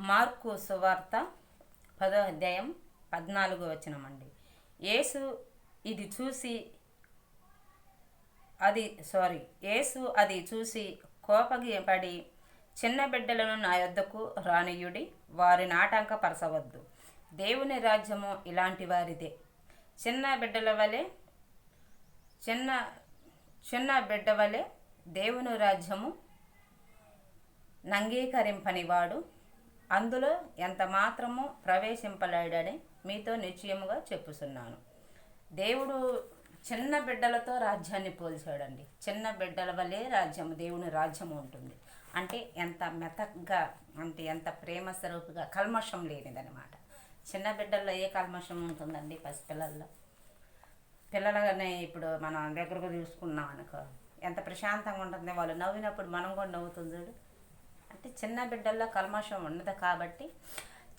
Mark సువార్త 10వ అధ్యాయం 14వ వచనమండి. యేసు ఇది చూసి యేసు అది చూసి కోపగిపడి, చిన్న బిడ్డలను నా యొద్దకు రానియుడి, వారిని ఆటంకపరచవద్దు. దేవుని రాజ్యము ఇలాంటి వారిదే. చిన్న బిడ్డ వలె దేవుని రాజ్యము నంగీకరింపనివాడు అందులో ఎంత మాత్రము ప్రవేశింపలేడని మీతో నిశ్చయముగా చెప్పుచున్నాను. దేవుడు చిన్న బిడ్డలతో రాజ్యాన్ని పోల్చాడండి. చిన్న బిడ్డల వల్లే రాజ్యము, దేవుని రాజ్యము ఉంటుంది. అంటే ఎంత మెతగ్గా, అంటే ఎంత ప్రేమ స్వరూపుగా, కల్మషం లేనిదనమాట. చిన్న బిడ్డల్లో ఏ కల్మషం ఉంటుందండి? పసిపిల్లల్లో. పిల్లలనే ఇప్పుడు మనం దగ్గరకు చూసుకున్నాం అనుకో, ఎంత ప్రశాంతంగా ఉంటుంది. వాళ్ళు నవ్వినప్పుడు మనం కూడా నవ్వుతుంది చూడు. అంటే చిన్న బిడ్డల్లో కల్మషం ఉండదు కాబట్టి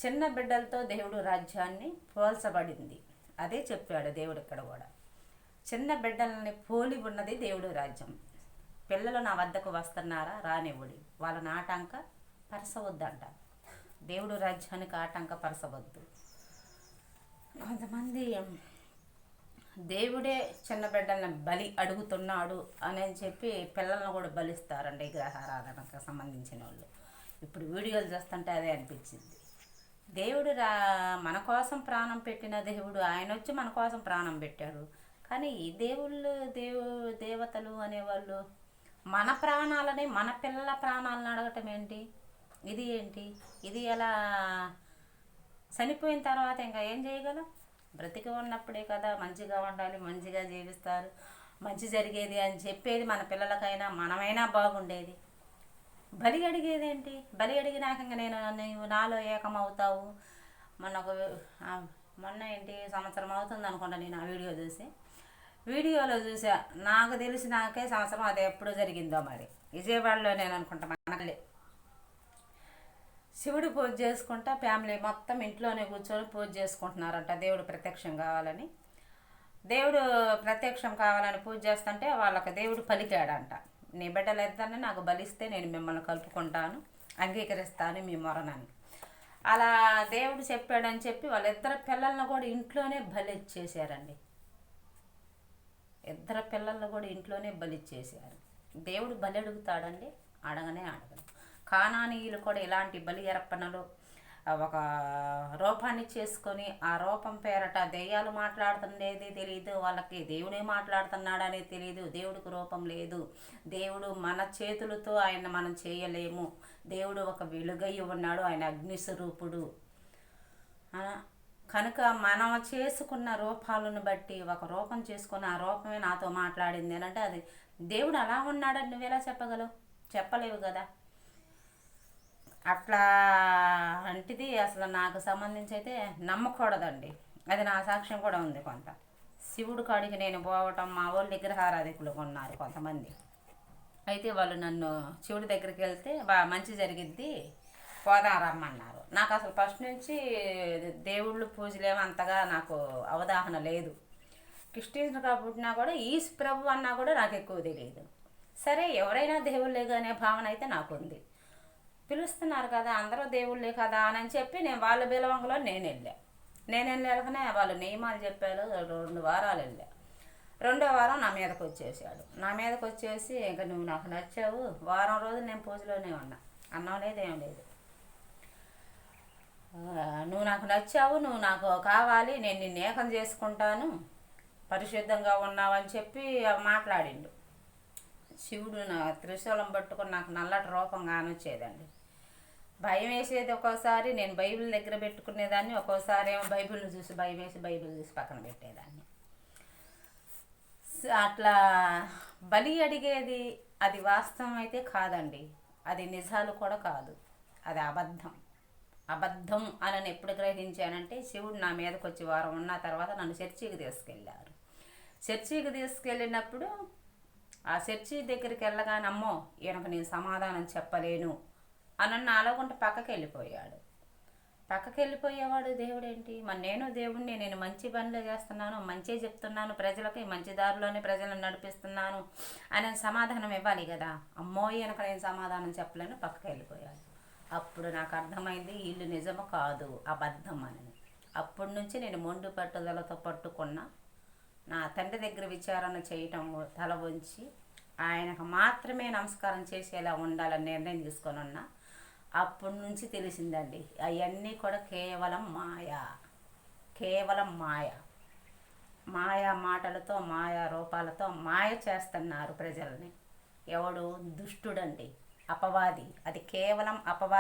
చిన్న బిడ్డలతో దేవుడు రాజ్యాన్ని పోల్చబడింది. అదే చెప్పాడు దేవుడు ఇక్కడ కూడా. చిన్న బిడ్డలని పోలి ఉన్నది దేవుడు రాజ్యం. పిల్లలు నా వద్దకు వస్తున్నారా, రానివ్వడి, వాళ్ళని పరచవద్దంట. దేవుడు రాజ్యానికి పరచవద్దు. కొంతమంది దేవుడే చిన్న బిడ్డలను బలి అడుగుతున్నాడు అని చెప్పి పిల్లలను కూడా బలిస్తారండి, విగ్రహారాధనకు సంబంధించిన వాళ్ళు. ఇప్పుడు వీడియోలు చూస్తుంటే అదే అనిపించింది. దేవుడు మన కోసం ప్రాణం పెట్టిన దేవుడు, ఆయన వచ్చి మన కోసం ప్రాణం పెట్టాడు. కానీ ఈ దేవతలు అనేవాళ్ళు మన ప్రాణాలని, మన పిల్లల ప్రాణాలను అడగటం ఏంటి? ఇది ఎలా? చనిపోయిన తర్వాత ఇంకా ఏం చేయగలం? బ్రతికి ఉన్నప్పుడే కదా మంచిగా ఉండాలి, మంచిగా జీవిస్తారు, మంచి జరిగేది అని చెప్పేది. మన పిల్లలకైనా మనమైనా బాగుండేది. బలి అడిగేదేంటి? బలి అడిగినాక ఇంకా నీవు నాలో ఏకమవుతావు. మొన్న సంవత్సరం అవుతుంది అనుకుంటా నేను ఆ వీడియోలో చూసా. నాకు తెలిసి నాకే సంవత్సరం, అది ఎప్పుడు జరిగిందో మరి. విజయవాడలో నేను అనుకుంటా. మనలే శివుడు పూజ చేసుకుంటా ఫ్యామిలీ మొత్తం ఇంట్లోనే కూర్చొని పూజ చేసుకుంటున్నారంట. దేవుడు ప్రత్యక్షం కావాలని. దేవుడు ప్రత్యక్షం కావాలని పూజ చేస్తుంటే వాళ్ళకి దేవుడు పలికాడంట, నీ బిడ్డలు ఇద్దరిని నాకు బలిస్తే నేను మిమ్మల్ని కలుపుకుంటాను, అంగీకరిస్తాను మీ మొరనని. అలా దేవుడు చెప్పాడని చెప్పి వాళ్ళిద్దరు పిల్లలను కూడా ఇంట్లోనే బలిచ్చేసారండి. ఇద్దరు పిల్లలను కూడా ఇంట్లోనే బలిచ్చేసారు. దేవుడు బలి అడుగుతాడండి? అడగనే అడగను. కానానీయులు కూడా ఇలాంటి బలి అర్పణలు ఒక రూపాన్ని చేసుకొని, ఆ రూపం పేరట దెయ్యాలు మాట్లాడుతుండేది తెలియదు వాళ్ళకి, దేవుడే మాట్లాడుతున్నాడనేది తెలియదు. దేవుడికి రూపం లేదు. దేవుడు మన చేతులతో ఆయన మనం చేయలేము. దేవుడు ఒక వెలుగై ఉన్నాడు, ఆయన అగ్నిస్వరూపుడు. కనుక మనం చేసుకున్న రూపాలను బట్టి ఒక రూపం చేసుకుని ఆ రూపమే నాతో మాట్లాడింది అని అంటే అది దేవుడు అలా ఉన్నాడని నువ్వెలా చెప్పగలవు? చెప్పలేవు కదా. అట్లా అంటిది అసలు నాకు సంబంధించి అయితే నమ్మకూడదండి. అది నా సాక్ష్యం కూడా ఉంది. కొంత శివుడు కాడికి నేను పోవటం, మా వాళ్ళు విగ్రహారాధికులు ఉన్నారు కొంతమంది. అయితే వాళ్ళు నన్ను శివుడి దగ్గరికి వెళ్తే మంచి జరిగిద్ది, పోదాం రమ్మన్నారు. నాకు అసలు ఫస్ట్ నుంచి దేవుళ్ళు పూజలేమో అంతగా నాకు అవగాహన లేదు. క్రిస్టియన్స్గా పుట్టినా కూడా ఈస్ ప్రభు అన్నా కూడా నాకు ఎక్కువ తెలియదు. సరే, ఎవరైనా దేవుళ్ళే అనే భావన అయితే నాకుంది. పిలుస్తున్నారు కదా, అందరూ దేవుళ్ళే కదా అని చెప్పి నేను వాళ్ళ బిలవంగలో నేను వెళ్ళకనే వాళ్ళు నియమాలు చెప్పారు. 2 వారాలు వెళ్ళా. 2వ వారం నా మీదకి వచ్చేసి ఇంకా నువ్వు నాకు నచ్చావు, వారం రోజులు నేను పూజలోనే ఉన్నా, అన్నం లేదు ఏం లేదు. నువ్వు నాకు నచ్చావు, నువ్వు నాకు కావాలి, నేను నిన్ను ఏకం చేసుకుంటాను, పరిశుద్ధంగా ఉన్నావని చెప్పి మాట్లాడిండు. శివుడు నా త్రిశూలం పట్టుకొని నాకు నల్లటి రూపం కానొచ్చేదండి. భయం వేసేది. ఒక్కోసారి నేను బైబిల్ దగ్గర పెట్టుకునేదాన్ని, ఒక్కోసారి ఏమో బైబిల్ని చూసి భయం వేసి బైబిల్ చూసి పక్కన పెట్టేదాన్ని. అట్లా బలి అడిగేది అది వాస్తవం అయితే కాదండి, అది నిజాలు కూడా కాదు, అది అబద్ధం అని ఎప్పుడు గ్రహించానంటే శివుడు నా మీదకి వచ్చి వారం ఉన్న తర్వాత నన్ను చర్చికి తీసుకెళ్ళారు. చర్చికి తీసుకెళ్ళినప్పుడు ఆ చర్చి దగ్గరికి వెళ్ళగానే అమ్మో ఈయనకు నేను సమాధానం చెప్పలేను అని నాలోగుంట పక్కకి వెళ్ళిపోయేవాడు. దేవుడేంటి? మరి నేను దేవుడిని, నేను మంచి పనులు చేస్తున్నాను, మంచి చెప్తున్నాను, ప్రజలకి మంచి దారిలోనే ప్రజలను నడిపిస్తున్నాను అని సమాధానం ఇవ్వాలి కదా. అమ్మో ఈయనకు నేను సమాధానం చెప్పలేను, పక్కకి వెళ్ళిపోయాడు. అప్పుడు నాకు అర్థమైంది వీళ్ళు నిజము కాదు, అబద్ధం అని. అప్పటి నుంచి నేను మొండి పట్టుదలతో పట్టుకున్న నా తండ్రి దగ్గర విచారణ చేయటం, తల వంచి ఆయనకు మాత్రమే నమస్కారం చేసేలా ఉండాలని నిర్ణయం తీసుకొని ఉన్నా. అప్పటి నుంచి తెలిసిందండి అవన్నీ కూడా కేవలం మాయ, కేవలం మాయ. మాయా మాటలతో, మాయా రూపాలతో మాయ చేస్తున్నారు ప్రజల్ని. ఎవడు? దుష్టుడండి, అపవాది. అది కేవలం అపవాది.